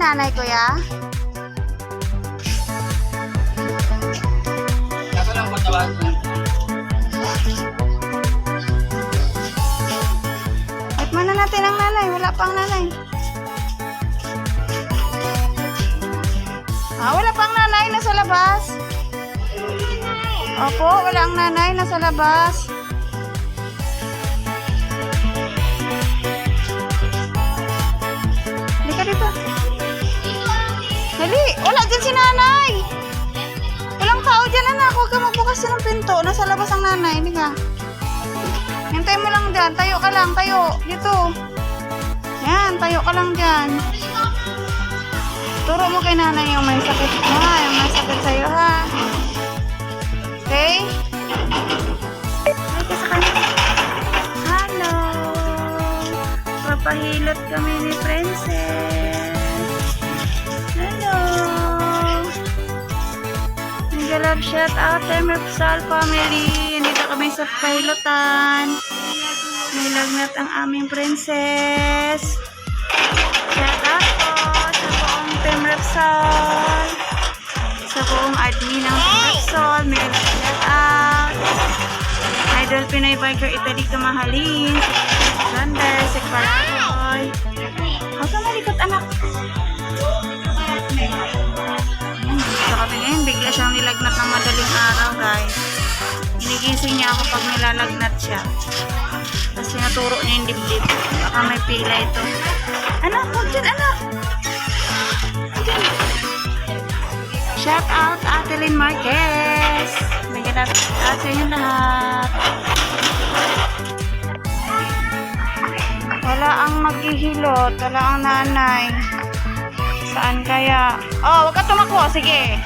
nanay, kuya? Kaso lang pagkabahan mo. Wait muna natin ang nanay. Wala pang nanay. Wala pang nanay. Nasa labas. Opo, wala ang nanay. Nasa labas. Halika dito. Dali, wala dyan si nanay. Walang tao dyan, anak. Huwag ka magbukas ng pinto. Nasa labas ang nanay. Hindi ka. Hintay mo lang dyan. Tayo ka lang. Tayo. Dito. Yan. Tayo ka lang dyan. Turo mo kay nanay yung may sakit mo, ha? Yung may sakit sa'yo, ha? Okay? Ay, sa kanya. Hello. Papahilot kami ni Princess. Hello. Nag-love shout out Team Repsol family. Nandito kami sa pilotan. May lagnat ang aming princess. Shout out po sa buong Team Repsol. Sa buong admin ng Team Repsol. May shout out. Idol Pinoy Biker Italy kamahalin. Sander, si Paragoy. Huwag ka malikot, anak. Sa kami ngayon, bigla siyang nilagnat ng madaling araw, guys. Inigising niya ako pag nilalagnat siya. Tapos sinaturo niya yung dibdib. Baka may pila ito. Anak, huwag dyan, anak. Dyan. Shout out Atelyn Marquez. May shout out sa inyo lahat. Wala ang maghihilot. Wala ang nanay. Saan kaya? Oh, wag ka tumakbo. Sige.